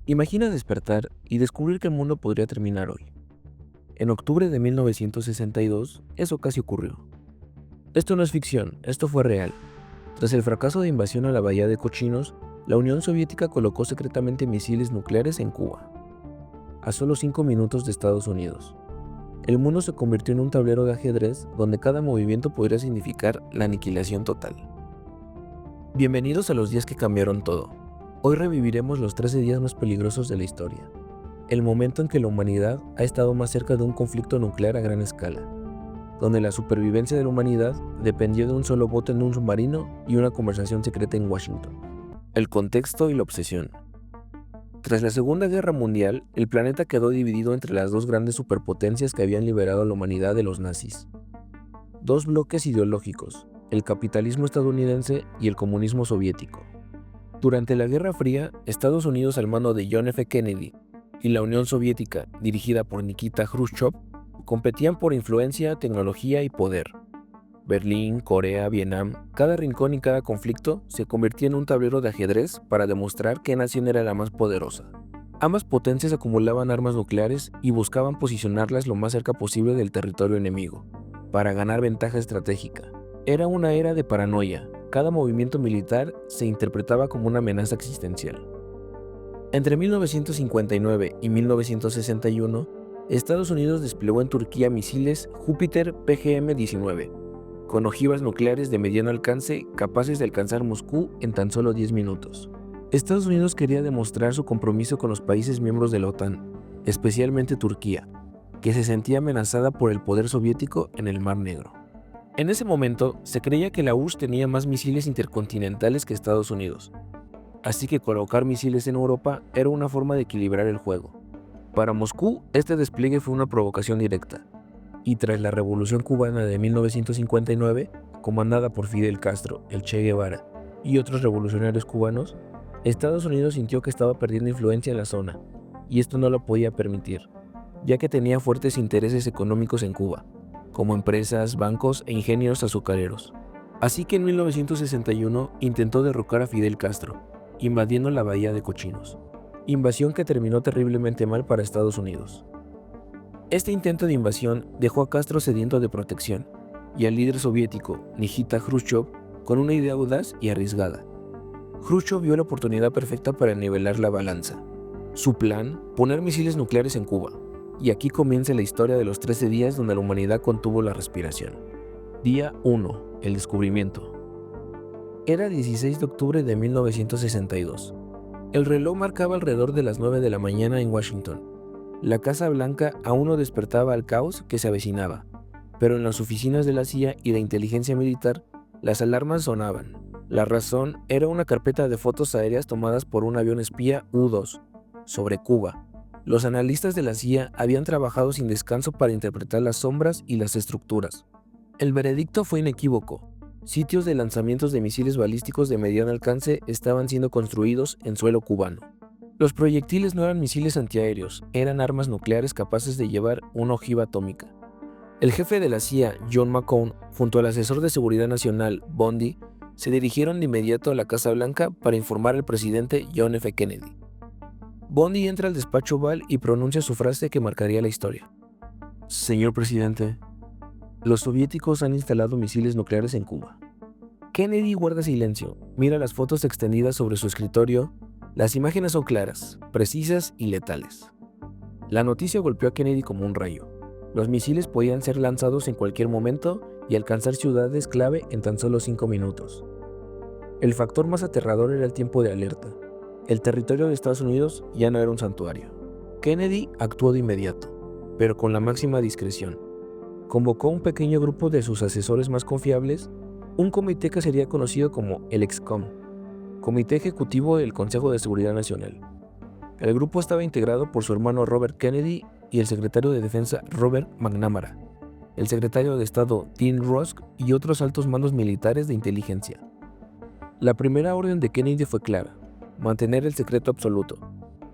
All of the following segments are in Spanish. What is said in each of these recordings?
Imagina despertar y descubrir que el mundo podría terminar hoy. En octubre de 1962, eso casi ocurrió. Esto no es ficción, esto fue real. Tras el fracaso de invasión a la Bahía de Cochinos, la Unión Soviética colocó secretamente misiles nucleares en Cuba, a solo 5 minutos de Estados Unidos. El mundo se convirtió en un tablero de ajedrez donde cada movimiento podría significar la aniquilación total. Bienvenidos a los días que cambiaron todo. Hoy reviviremos los 13 días más peligrosos de la historia, el momento en que la humanidad ha estado más cerca de un conflicto nuclear a gran escala, donde la supervivencia de la humanidad dependió de un solo bote en un submarino y una conversación secreta en Washington. El contexto y la obsesión. Tras la Segunda Guerra Mundial, el planeta quedó dividido entre las dos grandes superpotencias que habían liberado a la humanidad de los nazis. Dos bloques ideológicos, el capitalismo estadounidense y el comunismo soviético. Durante la Guerra Fría, Estados Unidos al mando de John F. Kennedy y la Unión Soviética, dirigida por Nikita Khrushchev, competían por influencia, tecnología y poder. Berlín, Corea, Vietnam, cada rincón y cada conflicto se convertía en un tablero de ajedrez para demostrar qué nación era la más poderosa. Ambas potencias acumulaban armas nucleares y buscaban posicionarlas lo más cerca posible del territorio enemigo, para ganar ventaja estratégica. Era una era de paranoia. Cada movimiento militar se interpretaba como una amenaza existencial. Entre 1959 y 1961, Estados Unidos desplegó en Turquía misiles Júpiter PGM-19, con ojivas nucleares de mediano alcance capaces de alcanzar Moscú en tan solo 10 minutos. Estados Unidos quería demostrar su compromiso con los países miembros de la OTAN, especialmente Turquía, que se sentía amenazada por el poder soviético en el Mar Negro. En ese momento, se creía que la URSS tenía más misiles intercontinentales que Estados Unidos, así que colocar misiles en Europa era una forma de equilibrar el juego. Para Moscú, este despliegue fue una provocación directa, y tras la Revolución Cubana de 1959, comandada por Fidel Castro, el Che Guevara y otros revolucionarios cubanos, Estados Unidos sintió que estaba perdiendo influencia en la zona, y esto no lo podía permitir, ya que tenía fuertes intereses económicos en Cuba, como empresas, bancos e ingenios azucareros. Así que en 1961 intentó derrocar a Fidel Castro, invadiendo la Bahía de Cochinos, invasión que terminó terriblemente mal para Estados Unidos. Este intento de invasión dejó a Castro sediento de protección y al líder soviético, Nikita Khrushchev, con una idea audaz y arriesgada. Khrushchev vio la oportunidad perfecta para nivelar la balanza. Su plan, poner misiles nucleares en Cuba. Y aquí comienza la historia de los 13 días donde la humanidad contuvo la respiración. Día 1. El descubrimiento. Era 16 de octubre de 1962. El reloj marcaba alrededor de las 9 de la mañana en Washington. La Casa Blanca aún no despertaba al caos que se avecinaba, pero en las oficinas de la CIA y de inteligencia militar, las alarmas sonaban. La razón era una carpeta de fotos aéreas tomadas por un avión espía U-2 sobre Cuba. Los analistas de la CIA habían trabajado sin descanso para interpretar las sombras y las estructuras. El veredicto fue inequívoco. Sitios de lanzamientos de misiles balísticos de mediano alcance estaban siendo construidos en suelo cubano. Los proyectiles no eran misiles antiaéreos, eran armas nucleares capaces de llevar una ojiva atómica. El jefe de la CIA, John McCone, junto al asesor de seguridad nacional, Bondi, se dirigieron de inmediato a la Casa Blanca para informar al presidente John F. Kennedy. Bondi entra al despacho Oval y pronuncia su frase que marcaría la historia. Señor presidente, los soviéticos han instalado misiles nucleares en Cuba. Kennedy guarda silencio, mira las fotos extendidas sobre su escritorio. Las imágenes son claras, precisas y letales. La noticia golpeó a Kennedy como un rayo. Los misiles podían ser lanzados en cualquier momento y alcanzar ciudades clave en tan solo 5 minutos. El factor más aterrador era el tiempo de alerta. El territorio de Estados Unidos ya no era un santuario. Kennedy actuó de inmediato, pero con la máxima discreción. Convocó a un pequeño grupo de sus asesores más confiables, un comité que sería conocido como el ExComm, Comité Ejecutivo del Consejo de Seguridad Nacional. El grupo estaba integrado por su hermano Robert Kennedy y el secretario de Defensa Robert McNamara, el secretario de Estado Dean Rusk y otros altos mandos militares de inteligencia. La primera orden de Kennedy fue clara: mantener el secreto absoluto.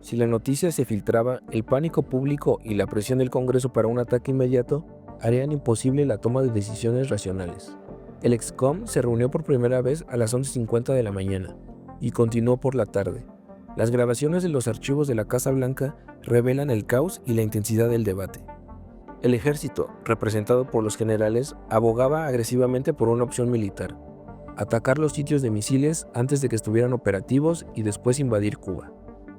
Si la noticia se filtraba, el pánico público y la presión del Congreso para un ataque inmediato harían imposible la toma de decisiones racionales. El ExComm se reunió por primera vez a las 11:50 de la mañana y continuó por la tarde. Las grabaciones de los archivos de la Casa Blanca revelan el caos y la intensidad del debate. El ejército, representado por los generales, abogaba agresivamente por una opción militar: atacar los sitios de misiles antes de que estuvieran operativos y después invadir Cuba.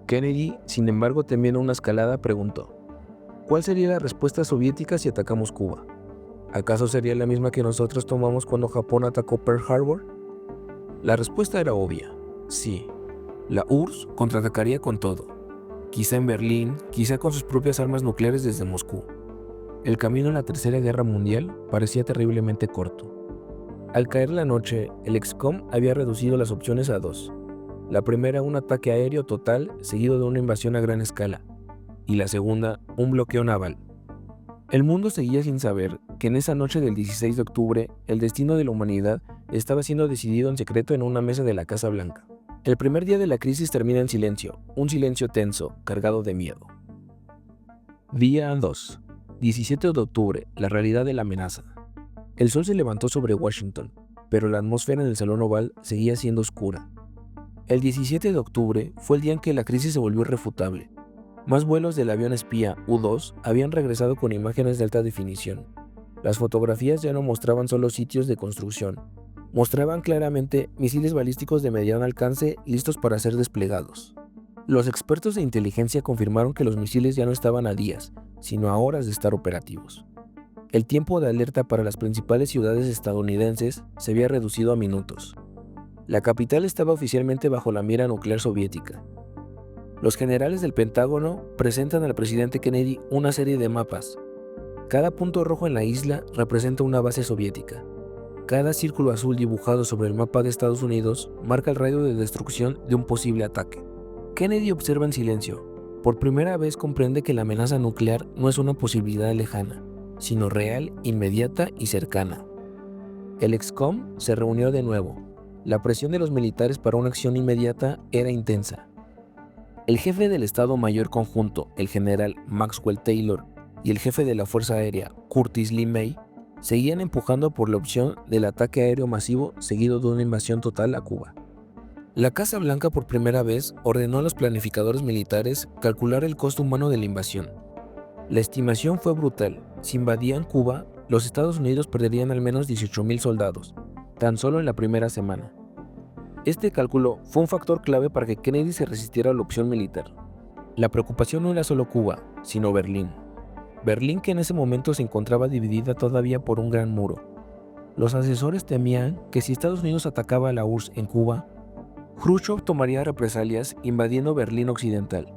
Kennedy, sin embargo, temiendo una escalada, preguntó: ¿cuál sería la respuesta soviética si atacamos Cuba? ¿Acaso sería la misma que nosotros tomamos cuando Japón atacó Pearl Harbor? La respuesta era obvia: sí. La URSS contraatacaría con todo, quizá en Berlín, quizá con sus propias armas nucleares desde Moscú. El camino a la Tercera Guerra Mundial parecía terriblemente corto. Al caer la noche, el EXCOM había reducido las opciones a dos. La primera, un ataque aéreo total seguido de una invasión a gran escala, y la segunda, un bloqueo naval. El mundo seguía sin saber que en esa noche del 16 de octubre el destino de la humanidad estaba siendo decidido en secreto en una mesa de la Casa Blanca. El primer día de la crisis termina en silencio, un silencio tenso, cargado de miedo. Día 2. 17 de octubre, la realidad de la amenaza. El sol se levantó sobre Washington, pero la atmósfera en el Salón Oval seguía siendo oscura. El 17 de octubre fue el día en que la crisis se volvió irrefutable. Más vuelos del avión espía U-2 habían regresado con imágenes de alta definición. Las fotografías ya no mostraban solo sitios de construcción, mostraban claramente misiles balísticos de mediano alcance listos para ser desplegados. Los expertos de inteligencia confirmaron que los misiles ya no estaban a días, sino a horas de estar operativos. El tiempo de alerta para las principales ciudades estadounidenses se había reducido a minutos. La capital estaba oficialmente bajo la mira nuclear soviética. Los generales del Pentágono presentan al presidente Kennedy una serie de mapas. Cada punto rojo en la isla representa una base soviética. Cada círculo azul dibujado sobre el mapa de Estados Unidos marca el radio de destrucción de un posible ataque. Kennedy observa en silencio. Por primera vez comprende que la amenaza nuclear no es una posibilidad lejana, sino real, inmediata y cercana. El EXCOM se reunió de nuevo. La presión de los militares para una acción inmediata era intensa. El jefe del Estado Mayor Conjunto, el general Maxwell Taylor, y el jefe de la Fuerza Aérea, Curtis LeMay, seguían empujando por la opción del ataque aéreo masivo seguido de una invasión total a Cuba. La Casa Blanca por primera vez ordenó a los planificadores militares calcular el costo humano de la invasión. La estimación fue brutal. Si invadían Cuba, los Estados Unidos perderían al menos 18,000 soldados, tan solo en la primera semana. Este cálculo fue un factor clave para que Kennedy se resistiera a la opción militar. La preocupación no era solo Cuba, sino Berlín. Berlín, que en ese momento se encontraba dividida todavía por un gran muro. Los asesores temían que si Estados Unidos atacaba a la URSS en Cuba, Khrushchev tomaría represalias invadiendo Berlín Occidental,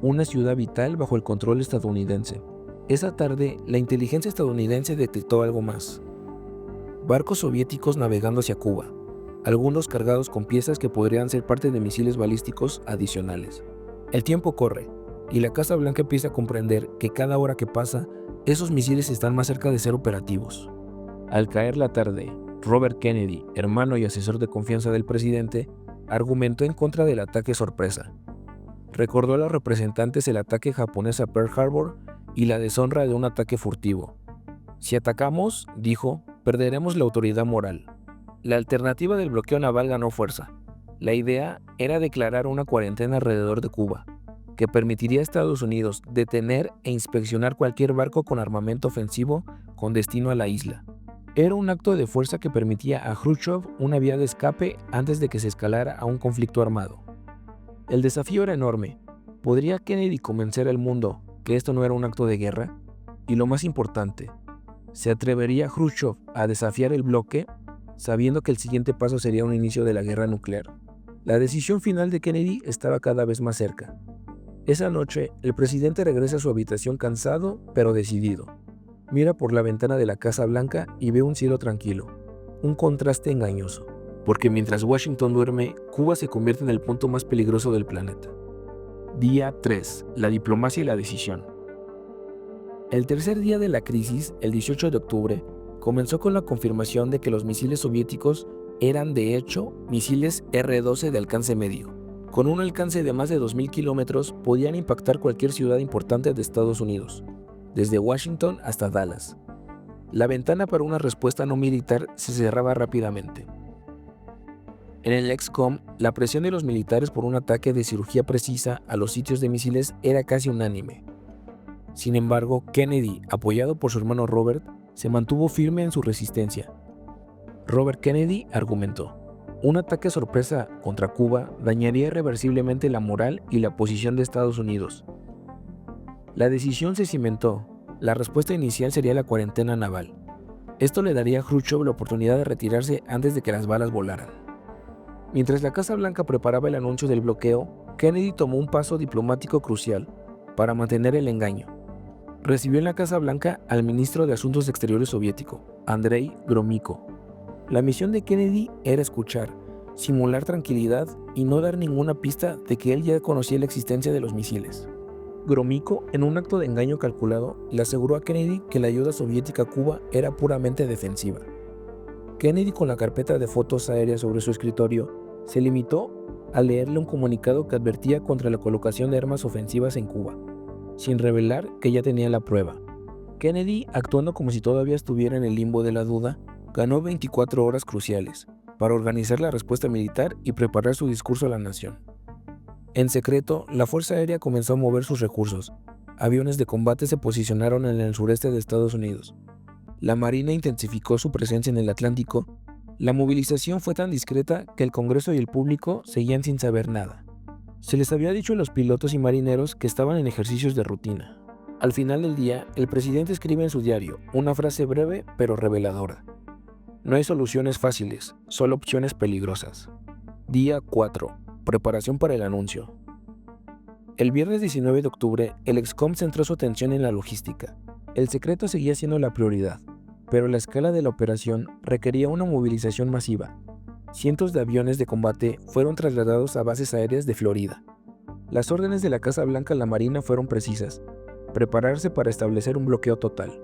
una ciudad vital bajo el control estadounidense. Esa tarde, la inteligencia estadounidense detectó algo más. Barcos soviéticos navegando hacia Cuba, algunos cargados con piezas que podrían ser parte de misiles balísticos adicionales. El tiempo corre, y la Casa Blanca empieza a comprender que cada hora que pasa, esos misiles están más cerca de ser operativos. Al caer la tarde, Robert Kennedy, hermano y asesor de confianza del presidente, argumentó en contra del ataque sorpresa. Recordó a los representantes el ataque japonés a Pearl Harbor y la deshonra de un ataque furtivo. Si atacamos, dijo, perderemos la autoridad moral. La alternativa del bloqueo naval ganó fuerza. La idea era declarar una cuarentena alrededor de Cuba, que permitiría a Estados Unidos detener e inspeccionar cualquier barco con armamento ofensivo con destino a la isla. Era un acto de fuerza que permitía a Khrushchev una vía de escape antes de que se escalara a un conflicto armado. El desafío era enorme. ¿Podría Kennedy convencer al mundo que esto no era un acto de guerra? Y lo más importante, ¿se atrevería Khrushchev a desafiar el bloque, sabiendo que el siguiente paso sería un inicio de la guerra nuclear? La decisión final de Kennedy estaba cada vez más cerca. Esa noche, el presidente regresa a su habitación cansado, pero decidido. Mira por la ventana de la Casa Blanca y ve un cielo tranquilo, un contraste engañoso, porque mientras Washington duerme, Cuba se convierte en el punto más peligroso del planeta. Día 3. La diplomacia y la decisión. El tercer día de la crisis, el 18 de octubre, comenzó con la confirmación de que los misiles soviéticos eran de hecho misiles R-12 de alcance medio. Con un alcance de más de 2,000 kilómetros, podían impactar cualquier ciudad importante de Estados Unidos, desde Washington hasta Dallas. La ventana para una respuesta no militar se cerraba rápidamente. En el ex-com, la presión de los militares por un ataque de cirugía precisa a los sitios de misiles era casi unánime. Sin embargo, Kennedy, apoyado por su hermano Robert, se mantuvo firme en su resistencia. Robert Kennedy argumentó: un ataque sorpresa contra Cuba dañaría irreversiblemente la moral y la posición de Estados Unidos. La decisión se cimentó. La respuesta inicial sería la cuarentena naval. Esto le daría a Khrushchev la oportunidad de retirarse antes de que las balas volaran. Mientras la Casa Blanca preparaba el anuncio del bloqueo, Kennedy tomó un paso diplomático crucial para mantener el engaño. Recibió en la Casa Blanca al ministro de Asuntos Exteriores soviético, Andrei Gromyko. La misión de Kennedy era escuchar, simular tranquilidad y no dar ninguna pista de que él ya conocía la existencia de los misiles. Gromyko, en un acto de engaño calculado, le aseguró a Kennedy que la ayuda soviética a Cuba era puramente defensiva. Kennedy, con la carpeta de fotos aéreas sobre su escritorio, se limitó a leerle un comunicado que advertía contra la colocación de armas ofensivas en Cuba, sin revelar que ya tenía la prueba. Kennedy, actuando como si todavía estuviera en el limbo de la duda, ganó 24 horas cruciales para organizar la respuesta militar y preparar su discurso a la nación. En secreto, la Fuerza Aérea comenzó a mover sus recursos. Aviones de combate se posicionaron en el sureste de Estados Unidos. La Marina intensificó su presencia en el Atlántico. La movilización fue tan discreta que el Congreso y el público seguían sin saber nada. Se les había dicho a los pilotos y marineros que estaban en ejercicios de rutina. Al final del día, el presidente escribe en su diario una frase breve pero reveladora: no hay soluciones fáciles, solo opciones peligrosas. Día 4. Preparación para el anuncio. El viernes 19 de octubre, el ex-com centró su atención en la logística. El secreto seguía siendo la prioridad, pero la escala de la operación requería una movilización masiva. Cientos de aviones de combate fueron trasladados a bases aéreas de Florida. Las órdenes de la Casa Blanca a la Marina fueron precisas: prepararse para establecer un bloqueo total.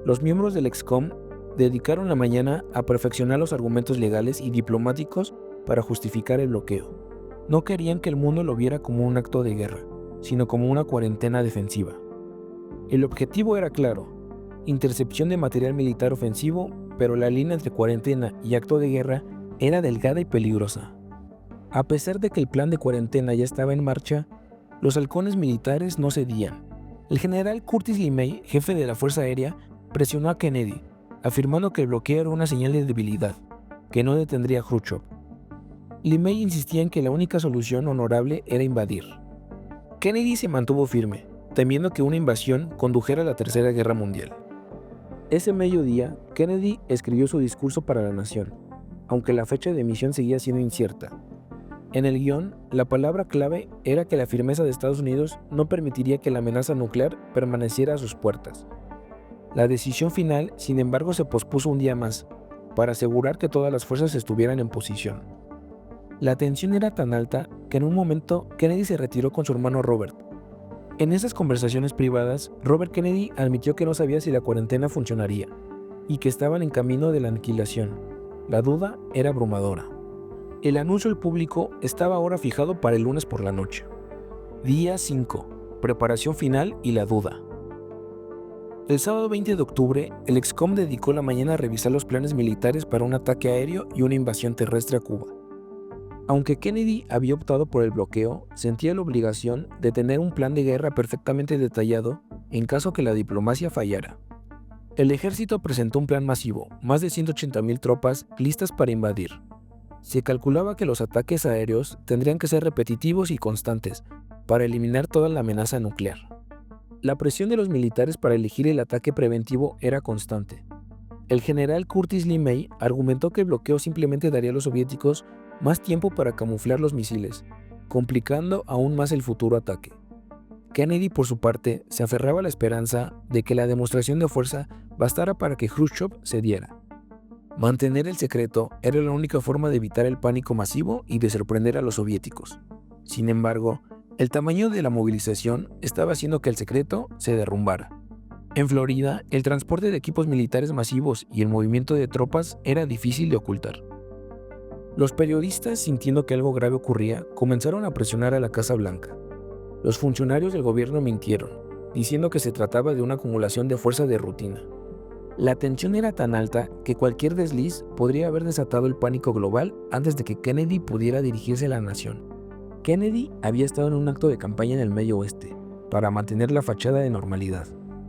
Los miembros del ex-com dedicaron la mañana a perfeccionar los argumentos legales y diplomáticos para justificar el bloqueo. No querían que el mundo lo viera como un acto de guerra, sino como una cuarentena defensiva. El objetivo era claro: intercepción de material militar ofensivo, pero la línea entre cuarentena y acto de guerra era delgada y peligrosa. A pesar de que el plan de cuarentena ya estaba en marcha, los halcones militares no cedían. El general Curtis LeMay, jefe de la Fuerza Aérea, presionó a Kennedy, afirmando que el bloqueo era una señal de debilidad, que no detendría a Khrushchev. LeMay insistía en que la única solución honorable era invadir. Kennedy se mantuvo firme, temiendo que una invasión condujera a la Tercera Guerra Mundial. Ese mediodía, Kennedy escribió su discurso para la nación, aunque la fecha de emisión seguía siendo incierta. En el guión, la palabra clave era que la firmeza de Estados Unidos no permitiría que la amenaza nuclear permaneciera a sus puertas. La decisión final, sin embargo, se pospuso un día más, para asegurar que todas las fuerzas estuvieran en posición. La tensión era tan alta que en un momento Kennedy se retiró con su hermano Robert. En esas conversaciones privadas, Robert Kennedy admitió que no sabía si la cuarentena funcionaría y que estaban en camino de la aniquilación. La duda era abrumadora. El anuncio al público estaba ahora fijado para el lunes por la noche. Día 5. Preparación final y la duda. El sábado 20 de octubre, el ex-com dedicó la mañana a revisar los planes militares para un ataque aéreo y una invasión terrestre a Cuba. Aunque Kennedy había optado por el bloqueo, sentía la obligación de tener un plan de guerra perfectamente detallado en caso que la diplomacia fallara. El ejército presentó un plan masivo, más de 180,000 tropas listas para invadir. Se calculaba que los ataques aéreos tendrían que ser repetitivos y constantes para eliminar toda la amenaza nuclear. La presión de los militares para elegir el ataque preventivo era constante. El general Curtis LeMay argumentó que el bloqueo simplemente daría a los soviéticos más tiempo para camuflar los misiles, complicando aún más el futuro ataque. Kennedy, por su parte, se aferraba a la esperanza de que la demostración de fuerza bastara para que Khrushchev cediera. Mantener el secreto era la única forma de evitar el pánico masivo y de sorprender a los soviéticos. Sin embargo, el tamaño de la movilización estaba haciendo que el secreto se derrumbara. En Florida, el transporte de equipos militares masivos y el movimiento de tropas era difícil de ocultar. Los periodistas, sintiendo que algo grave ocurría, comenzaron a presionar a la Casa Blanca. Los funcionarios del gobierno mintieron, diciendo que se trataba de una acumulación de fuerza de rutina. La tensión era tan alta que cualquier desliz podría haber desatado el pánico global antes de que Kennedy pudiera dirigirse a la nación. Kennedy había estado en un acto de campaña en el Medio Oeste para mantener la fachada de normalidad.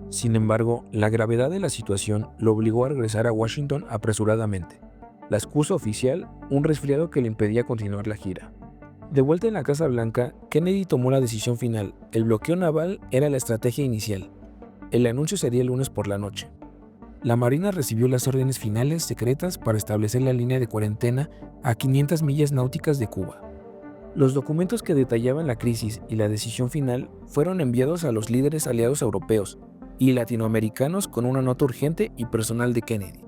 Sin embargo, la gravedad de la situación lo obligó a regresar a Washington apresuradamente. La excusa oficial, un resfriado que le impedía continuar la gira. De vuelta en la Casa Blanca, Kennedy tomó la decisión final. El bloqueo naval era la estrategia inicial. El anuncio sería el lunes por la noche. La Marina recibió las órdenes finales secretas para establecer la línea de cuarentena a 500 millas náuticas de Cuba. Los documentos que detallaban la crisis y la decisión final fueron enviados a los líderes aliados europeos y latinoamericanos con una nota urgente y personal de Kennedy.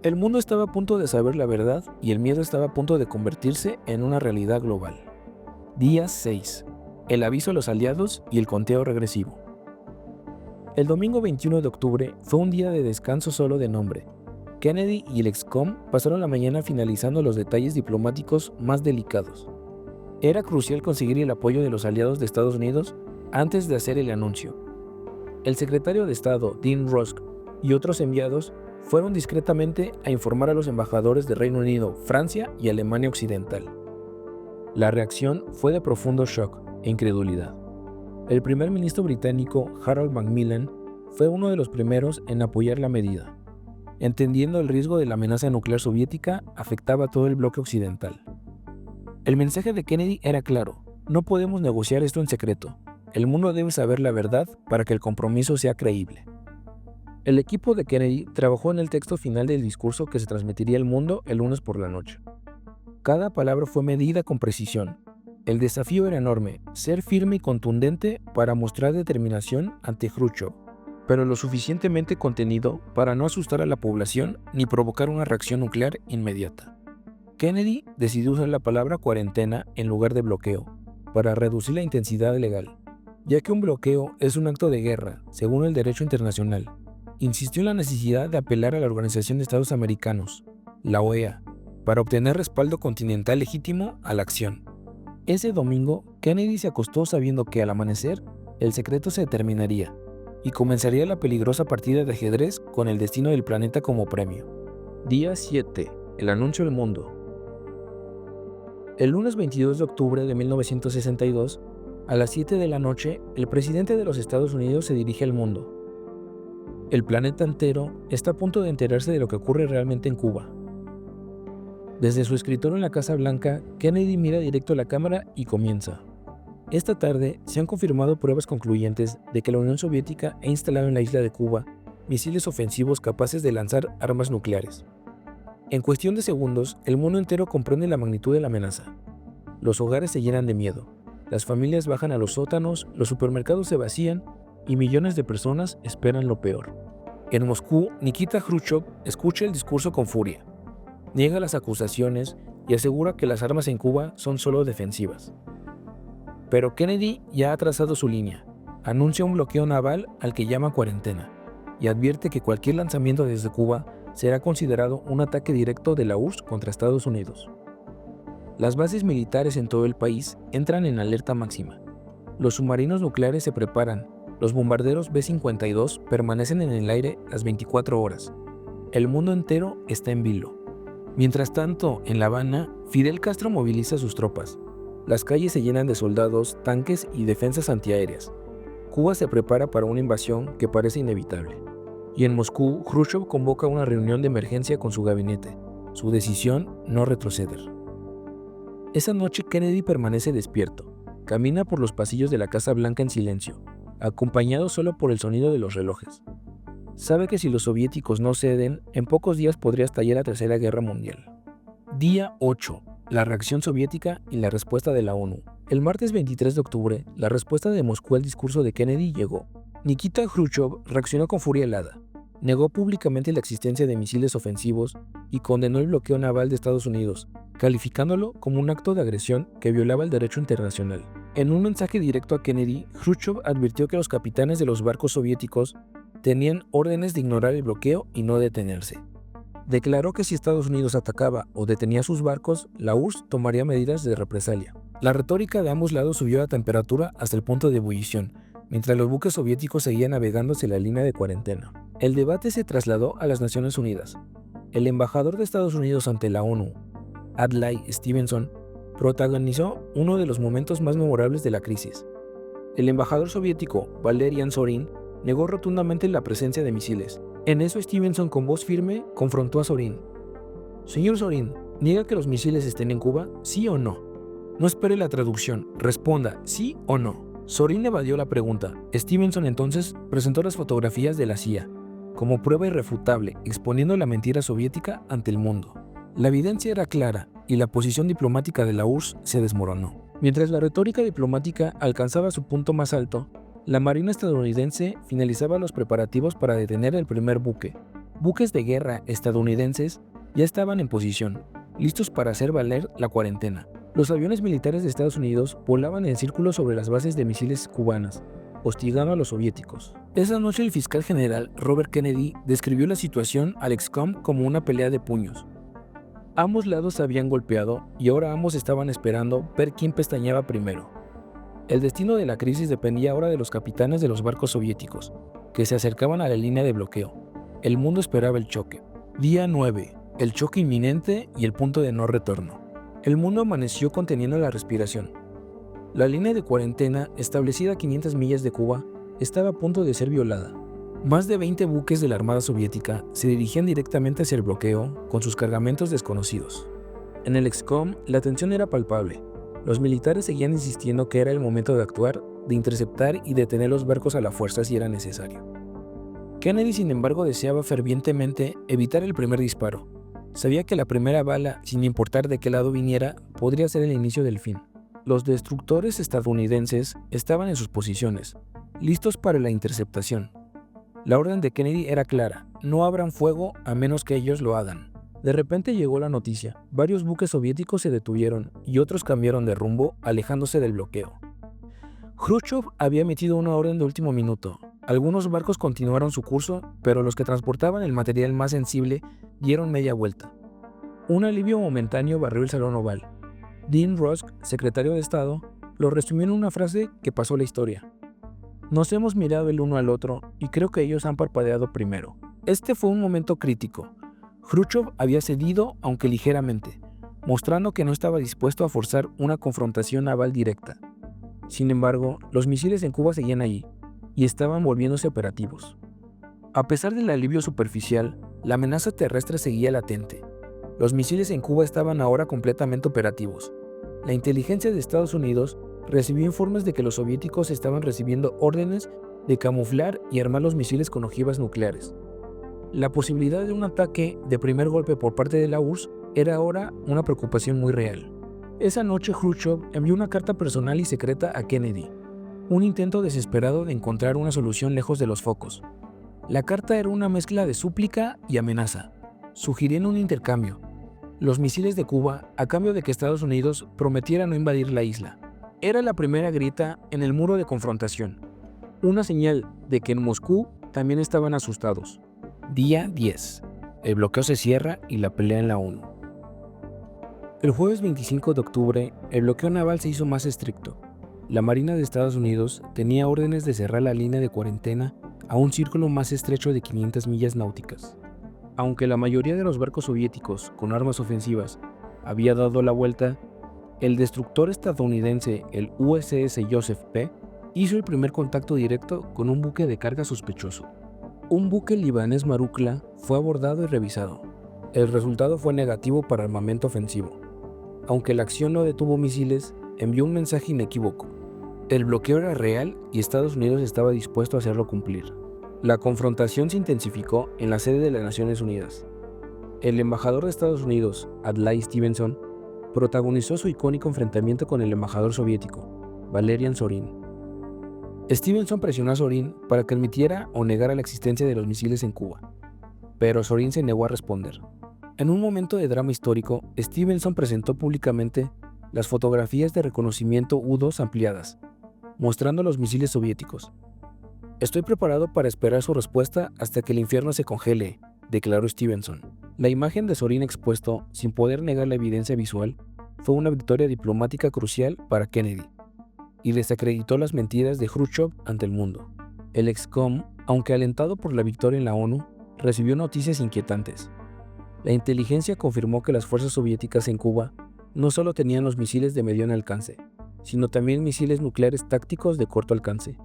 El mundo estaba a punto de saber la verdad y el miedo estaba a punto de convertirse en una realidad global. Día 6. El aviso a los aliados y el conteo regresivo. El domingo 21 de octubre fue un día de descanso solo de nombre. Kennedy y el ex-com pasaron la mañana finalizando los detalles diplomáticos más delicados. Era crucial conseguir el apoyo de los aliados de Estados Unidos antes de hacer el anuncio. El secretario de Estado, Dean Rusk, y otros enviados fueron discretamente a informar a los embajadores de Reino Unido, Francia y Alemania Occidental. La reacción fue de profundo shock e incredulidad. El primer ministro británico, Harold Macmillan, fue uno de los primeros en apoyar la medida, entendiendo el riesgo de la amenaza nuclear soviética afectaba a todo el bloque occidental. El mensaje de Kennedy era claro: no podemos negociar esto en secreto. El mundo debe saber la verdad para que el compromiso sea creíble. El equipo de Kennedy trabajó en el texto final del discurso que se transmitiría al mundo el lunes por la noche. Cada palabra fue medida con precisión. El desafío era enorme, ser firme y contundente para mostrar determinación ante Khrushchev, pero lo suficientemente contenido para no asustar a la población ni provocar una reacción nuclear inmediata. Kennedy decidió usar la palabra cuarentena en lugar de bloqueo, para reducir la intensidad legal, ya que un bloqueo es un acto de guerra, según el derecho internacional. Insistió en la necesidad de apelar a la Organización de Estados Americanos, la OEA, para obtener respaldo continental legítimo a la acción. Ese domingo, Kennedy se acostó sabiendo que al amanecer, el secreto se determinaría y comenzaría la peligrosa partida de ajedrez con el destino del planeta como premio. Día 7. El anuncio al mundo. El lunes 22 de octubre de 1962, a las 7 de la noche, el presidente de los Estados Unidos se dirige al mundo. El planeta entero está a punto de enterarse de lo que ocurre realmente en Cuba. Desde su escritorio en la Casa Blanca, Kennedy mira directo a la cámara y comienza. Esta tarde se han confirmado pruebas concluyentes de que la Unión Soviética ha instalado en la isla de Cuba misiles ofensivos capaces de lanzar armas nucleares. En cuestión de segundos, el mundo entero comprende la magnitud de la amenaza. Los hogares se llenan de miedo, las familias bajan a los sótanos, los supermercados se vacían y millones de personas esperan lo peor. En Moscú, Nikita Khrushchev escucha el discurso con furia. Niega las acusaciones y asegura que las armas en Cuba son solo defensivas. Pero Kennedy ya ha trazado su línea. Anuncia un bloqueo naval al que llama cuarentena y advierte que cualquier lanzamiento desde Cuba será considerado un ataque directo de la URSS contra Estados Unidos. Las bases militares en todo el país entran en alerta máxima. Los submarinos nucleares se preparan. Los bombarderos B-52 permanecen en el aire las 24 horas. El mundo entero está en vilo. Mientras tanto, en La Habana, Fidel Castro moviliza sus tropas. Las calles se llenan de soldados, tanques y defensas antiaéreas. Cuba se prepara para una invasión que parece inevitable. Y en Moscú, Khrushchev convoca una reunión de emergencia con su gabinete. Su decisión: no retroceder. Esa noche Kennedy permanece despierto. Camina por los pasillos de la Casa Blanca en silencio, acompañado solo por el sonido de los relojes. Sabe que si los soviéticos no ceden, en pocos días podría estallar la Tercera Guerra Mundial. Día 8. La reacción soviética y la respuesta de la ONU. El martes 23 de octubre, la respuesta de Moscú al discurso de Kennedy llegó. Nikita Khrushchev reaccionó con furia helada. Negó públicamente la existencia de misiles ofensivos y condenó el bloqueo naval de Estados Unidos, calificándolo como un acto de agresión que violaba el derecho internacional. En un mensaje directo a Kennedy, Khrushchev advirtió que los capitanes de los barcos soviéticos tenían órdenes de ignorar el bloqueo y no detenerse. Declaró que si Estados Unidos atacaba o detenía sus barcos, la URSS tomaría medidas de represalia. La retórica de ambos lados subió la temperatura hasta el punto de ebullición, mientras los buques soviéticos seguían navegando hacia la línea de cuarentena. El debate se trasladó a las Naciones Unidas. El embajador de Estados Unidos ante la ONU, Adlai Stevenson, protagonizó uno de los momentos más memorables de la crisis. El embajador soviético, Valerian Zorin, negó rotundamente la presencia de misiles. En eso Stevenson, con voz firme, confrontó a Zorin. Señor Zorin, ¿niega que los misiles estén en Cuba? ¿Sí o no? No espere la traducción, responda sí o no. Zorin evadió la pregunta. Stevenson entonces presentó las fotografías de la CIA como prueba irrefutable, exponiendo la mentira soviética ante el mundo. La evidencia era clara y la posición diplomática de la URSS se desmoronó. Mientras la retórica diplomática alcanzaba su punto más alto, la Marina estadounidense finalizaba los preparativos para detener el primer buque. Buques de guerra estadounidenses ya estaban en posición, listos para hacer valer la cuarentena. Los aviones militares de Estados Unidos volaban en círculos sobre las bases de misiles cubanas, hostigando a los soviéticos. Esa noche el fiscal general Robert Kennedy describió la situación al ExComm como una pelea de puños. Ambos lados se habían golpeado y ahora ambos estaban esperando ver quién pestañeaba primero. El destino de la crisis dependía ahora de los capitanes de los barcos soviéticos, que se acercaban a la línea de bloqueo. El mundo esperaba el choque. Día 9. El choque inminente y el punto de no retorno. El mundo amaneció conteniendo la respiración. La línea de cuarentena, establecida a 500 millas de Cuba, estaba a punto de ser violada. Más de 20 buques de la Armada Soviética se dirigían directamente hacia el bloqueo con sus cargamentos desconocidos. En el ExComm, la tensión era palpable. Los militares seguían insistiendo que era el momento de actuar, de interceptar y detener los barcos a la fuerza si era necesario. Kennedy, sin embargo, deseaba fervientemente evitar el primer disparo. Sabía que la primera bala, sin importar de qué lado viniera, podría ser el inicio del fin. Los destructores estadounidenses estaban en sus posiciones, listos para la interceptación. La orden de Kennedy era clara: no abran fuego a menos que ellos lo hagan. De repente llegó la noticia. Varios buques soviéticos se detuvieron y otros cambiaron de rumbo, alejándose del bloqueo. Khrushchev había emitido una orden de último minuto. Algunos barcos continuaron su curso, pero los que transportaban el material más sensible dieron media vuelta. Un alivio momentáneo barrió el salón oval. Dean Rusk, secretario de Estado, lo resumió en una frase que pasó a la historia. Nos hemos mirado el uno al otro y creo que ellos han parpadeado primero. Este fue un momento crítico. Khrushchev había cedido, aunque ligeramente, mostrando que no estaba dispuesto a forzar una confrontación naval directa. Sin embargo, los misiles en Cuba seguían allí y estaban volviéndose operativos. A pesar del alivio superficial, la amenaza terrestre seguía latente. Los misiles en Cuba estaban ahora completamente operativos. La inteligencia de Estados Unidos recibió informes de que los soviéticos estaban recibiendo órdenes de camuflar y armar los misiles con ojivas nucleares. La posibilidad de un ataque de primer golpe por parte de la URSS era ahora una preocupación muy real. Esa noche Khrushchev envió una carta personal y secreta a Kennedy, un intento desesperado de encontrar una solución lejos de los focos. La carta era una mezcla de súplica y amenaza, sugiriendo un intercambio: los misiles de Cuba a cambio de que Estados Unidos prometiera no invadir la isla. Era la primera grieta en el muro de confrontación, una señal de que en Moscú también estaban asustados. Día 10. El bloqueo se cierra y la pelea en la ONU. El jueves 25 de octubre, el bloqueo naval se hizo más estricto. La Marina de Estados Unidos tenía órdenes de cerrar la línea de cuarentena a un círculo más estrecho de 500 millas náuticas. Aunque la mayoría de los barcos soviéticos con armas ofensivas había dado la vuelta, el destructor estadounidense, el USS Joseph P., hizo el primer contacto directo con un buque de carga sospechoso. Un buque libanés Marukla fue abordado y revisado. El resultado fue negativo para armamento ofensivo. Aunque la acción no detuvo misiles, envió un mensaje inequívoco. El bloqueo era real y Estados Unidos estaba dispuesto a hacerlo cumplir. La confrontación se intensificó en la sede de las Naciones Unidas. El embajador de Estados Unidos, Adlai Stevenson, protagonizó su icónico enfrentamiento con el embajador soviético, Valerian Zorin. Stevenson presionó a Zorin para que admitiera o negara la existencia de los misiles en Cuba, pero Zorin se negó a responder. En un momento de drama histórico, Stevenson presentó públicamente las fotografías de reconocimiento U-2 ampliadas, mostrando los misiles soviéticos. Estoy preparado para esperar su respuesta hasta que el infierno se congele, declaró Stevenson. La imagen de Zorin expuesto, sin poder negar la evidencia visual, fue una victoria diplomática crucial para Kennedy y desacreditó las mentiras de Khrushchev ante el mundo. El ExComm Aunque alentado por la victoria en la ONU, recibió noticias inquietantes. La inteligencia confirmó que las fuerzas soviéticas en Cuba no solo tenían los misiles de mediano alcance, sino también misiles nucleares tácticos de corto alcance,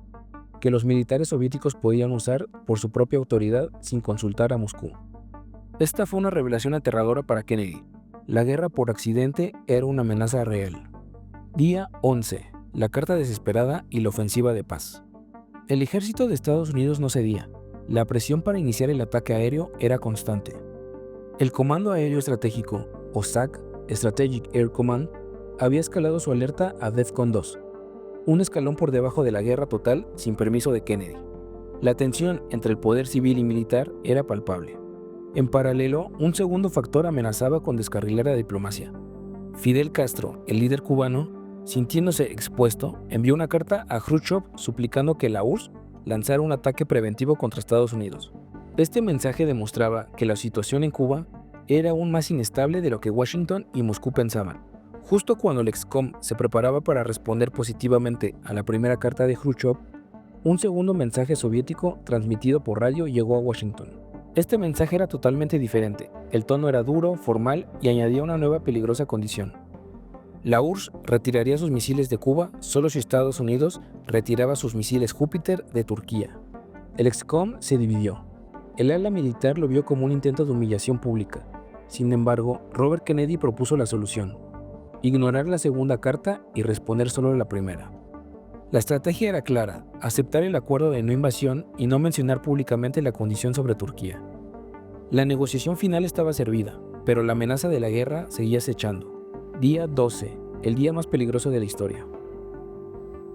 que los militares soviéticos podían usar por su propia autoridad sin consultar a Moscú. Esta fue una revelación aterradora para Kennedy. La guerra por accidente era una amenaza real. Día 11. La carta desesperada y la ofensiva de paz. El ejército de Estados Unidos no cedía. La presión para iniciar el ataque aéreo era constante. El Comando Aéreo Estratégico, o SAC, Strategic Air Command, había escalado su alerta a DEFCON 2, un escalón por debajo de la guerra total sin permiso de Kennedy. La tensión entre el poder civil y militar era palpable. En paralelo, un segundo factor amenazaba con descarrilar la diplomacia. Fidel Castro, el líder cubano, sintiéndose expuesto, envió una carta a Khrushchev suplicando que la URSS lanzara un ataque preventivo contra Estados Unidos. Este mensaje demostraba que la situación en Cuba era aún más inestable de lo que Washington y Moscú pensaban. Justo cuando el ExComm se preparaba para responder positivamente a la primera carta de Khrushchev, un segundo mensaje soviético transmitido por radio llegó a Washington. Este mensaje era totalmente diferente. El tono era duro, formal y añadía una nueva peligrosa condición. La URSS retiraría sus misiles de Cuba solo si Estados Unidos retiraba sus misiles Júpiter de Turquía. El ExComm se dividió. El ala militar lo vio como un intento de humillación pública. Sin embargo, Robert Kennedy propuso la solución: ignorar la segunda carta y responder solo a la primera. La estrategia era clara: aceptar el acuerdo de no invasión y no mencionar públicamente la condición sobre Turquía. La negociación final estaba servida, pero la amenaza de la guerra seguía acechando. Día 12, el día más peligroso de la historia.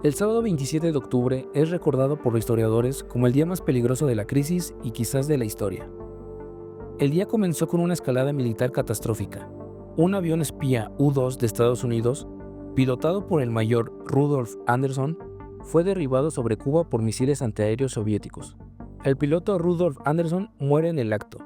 El sábado 27 de octubre es recordado por los historiadores como el día más peligroso de la crisis y quizás de la historia. El día comenzó con una escalada militar catastrófica. Un avión espía U-2 de Estados Unidos, pilotado por el mayor Rudolf Anderson, fue derribado sobre Cuba por misiles antiaéreos soviéticos. El piloto Rudolf Anderson muere en el acto.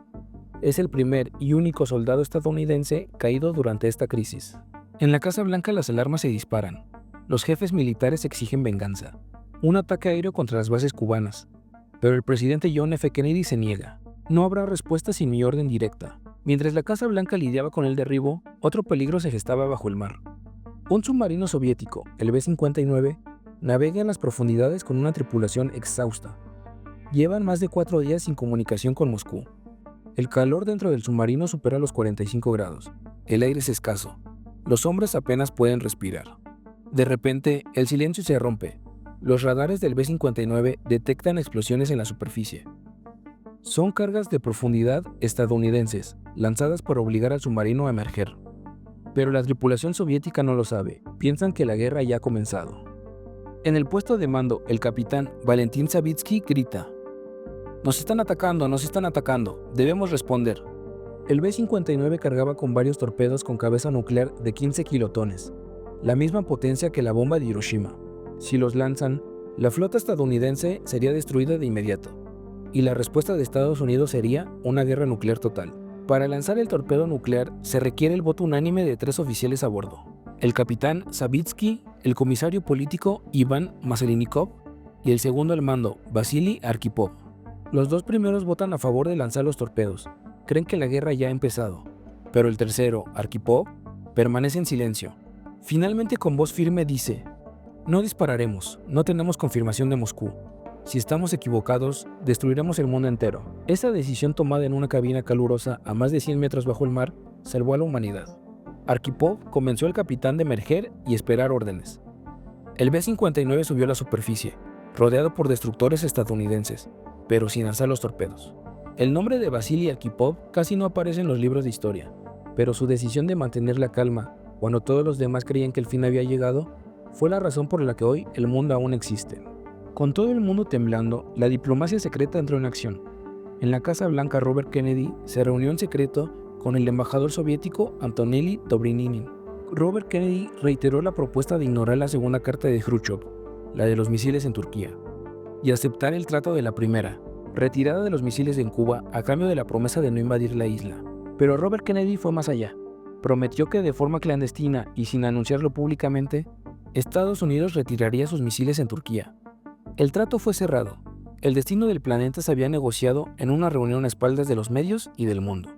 Es el primer y único soldado estadounidense caído durante esta crisis. En la Casa Blanca las alarmas se disparan. Los jefes militares exigen venganza, un ataque aéreo contra las bases cubanas, pero el presidente John F. Kennedy se niega. No habrá respuesta sin mi orden directa. Mientras la Casa Blanca lidiaba con el derribo, otro peligro se gestaba bajo el mar. Un submarino soviético, el B-59, navega en las profundidades con una tripulación exhausta. Llevan más de 4 días sin comunicación con Moscú. El calor dentro del submarino supera los 45 grados. El aire es escaso. Los hombres apenas pueden respirar. De repente, el silencio se rompe. Los radares del B-59 detectan explosiones en la superficie. Son cargas de profundidad estadounidenses, lanzadas para obligar al submarino a emerger. Pero la tripulación soviética no lo sabe, piensan que la guerra ya ha comenzado. En el puesto de mando, el capitán Valentín Savitsky grita: nos están atacando, debemos responder. El B-59 cargaba con varios torpedos con cabeza nuclear de 15 kilotones, la misma potencia que la bomba de Hiroshima. Si los lanzan, la flota estadounidense sería destruida de inmediato, y la respuesta de Estados Unidos sería una guerra nuclear total. Para lanzar el torpedo nuclear se requiere el voto unánime de 3 oficiales a bordo: el capitán Savitsky, el comisario político Iván Maslenikov y el segundo al mando, Vasily Arkhipov. Los 2 primeros votan a favor de lanzar los torpedos, creen que la guerra ya ha empezado, pero el tercero, Arkhipov, permanece en silencio. Finalmente, con voz firme dice: no dispararemos, no tenemos confirmación de Moscú. Si estamos equivocados, destruiremos el mundo entero. Esa decisión tomada en una cabina calurosa a más de 100 metros bajo el mar salvó a la humanidad. Arkhipov convenció al capitán de emerger y esperar órdenes. El B-59 subió a la superficie, rodeado por destructores estadounidenses, pero sin lanzar los torpedos. El nombre de Vasily Arkhipov casi no aparece en los libros de historia, pero su decisión de mantener la calma cuando todos los demás creían que el fin había llegado fue la razón por la que hoy el mundo aún existe. Con todo el mundo temblando, la diplomacia secreta entró en acción. En la Casa Blanca, Robert Kennedy se reunió en secreto con el embajador soviético Antonelli Dobrynin. Robert Kennedy reiteró la propuesta de ignorar la segunda carta de Khrushchev, la de los misiles en Turquía, y aceptar el trato de la primera, retirada de los misiles en Cuba a cambio de la promesa de no invadir la isla. Pero Robert Kennedy fue más allá. Prometió que de forma clandestina y sin anunciarlo públicamente, Estados Unidos retiraría sus misiles en Turquía. El trato fue cerrado, El destino del planeta se había negociado en una reunión a espaldas de los medios y del mundo.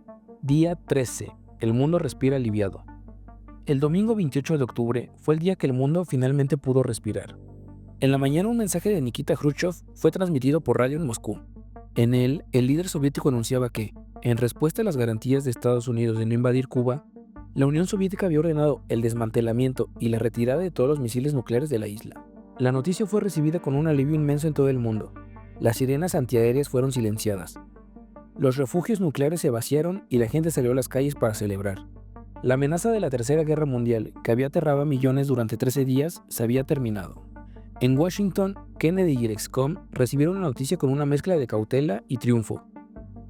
Día 13. El mundo respira aliviado. El domingo 28 de octubre fue el día que el mundo finalmente pudo respirar. En la mañana un mensaje de Nikita Khrushchev fue transmitido por radio en Moscú. En él, el líder soviético anunciaba que, en respuesta a las garantías de Estados Unidos de no invadir Cuba, la Unión Soviética había ordenado el desmantelamiento y la retirada de todos los misiles nucleares de la isla. La noticia fue recibida con un alivio inmenso en todo el mundo. Las sirenas antiaéreas fueron silenciadas. Los refugios nucleares se vaciaron y la gente salió a las calles para celebrar. La amenaza de la Tercera Guerra Mundial, que había aterrado a millones durante 13 días, se había terminado. En Washington, Kennedy y el ex-com recibieron la noticia con una mezcla de cautela y triunfo.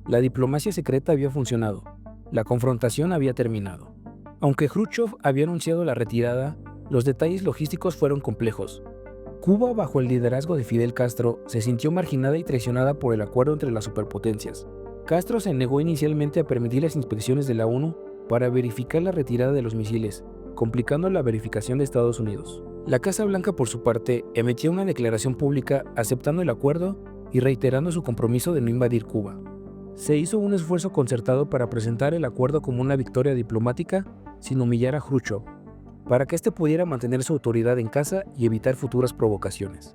La diplomacia secreta había funcionado. La confrontación había terminado. Aunque Khrushchev había anunciado la retirada, los detalles logísticos fueron complejos. Cuba, bajo el liderazgo de Fidel Castro, se sintió marginada y traicionada por el acuerdo entre las superpotencias. Castro se negó inicialmente a permitir las inspecciones de la ONU para verificar la retirada de los misiles, complicando la verificación de Estados Unidos. La Casa Blanca, por su parte, emitió una declaración pública aceptando el acuerdo y reiterando su compromiso de no invadir Cuba. Se hizo un esfuerzo concertado para presentar el acuerdo como una victoria diplomática sin humillar a Khrushchev, para que éste pudiera mantener su autoridad en casa y evitar futuras provocaciones.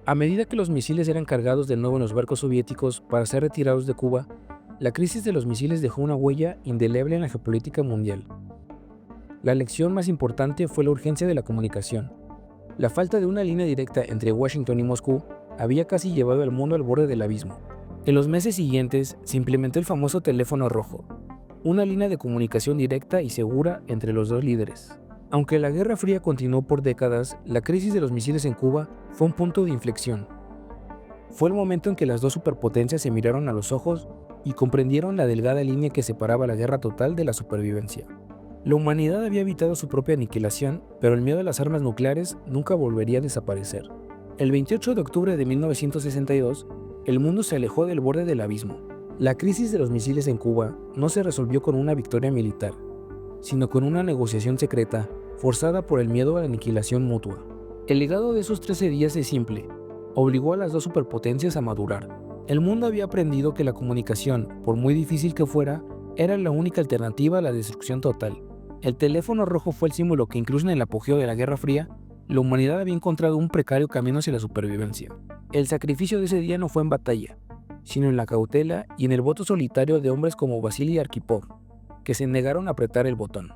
A medida que los misiles eran cargados de nuevo en los barcos soviéticos para ser retirados de Cuba, la crisis de los misiles dejó una huella indeleble en la geopolítica mundial. La lección más importante fue la urgencia de la comunicación. La falta de una línea directa entre Washington y Moscú había casi llevado al mundo al borde del abismo. En los meses siguientes se implementó el famoso teléfono rojo, una línea de comunicación directa y segura entre los dos líderes. Aunque la Guerra Fría continuó por décadas, la crisis de los misiles en Cuba fue un punto de inflexión. Fue el momento en que las dos superpotencias se miraron a los ojos y comprendieron la delgada línea que separaba la guerra total de la supervivencia. La humanidad había evitado su propia aniquilación, pero el miedo a las armas nucleares nunca volvería a desaparecer. El 28 de octubre de 1962, el mundo se alejó del borde del abismo. La crisis de los misiles en Cuba no se resolvió con una victoria militar, sino con una negociación secreta forzada por el miedo a la aniquilación mutua. El legado de esos 13 días es simple: obligó a las dos superpotencias a madurar. El mundo había aprendido que la comunicación, por muy difícil que fuera, era la única alternativa a la destrucción total. El teléfono rojo fue el símbolo que, incluso en el apogeo de la Guerra Fría, la humanidad había encontrado un precario camino hacia la supervivencia. El sacrificio de ese día no fue en batalla, sino en la cautela y en el voto solitario de hombres como Vasily Arkhipov, que se negaron a apretar el botón.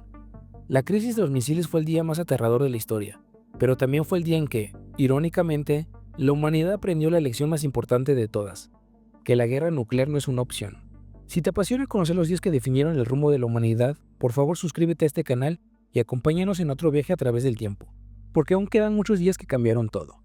La crisis de los misiles fue el día más aterrador de la historia, pero también fue el día en que, irónicamente, la humanidad aprendió la lección más importante de todas: que la guerra nuclear no es una opción. Si te apasiona conocer los días que definieron el rumbo de la humanidad, por favor suscríbete a este canal y acompáñanos en otro viaje a través del tiempo, porque aún quedan muchos días que cambiaron todo.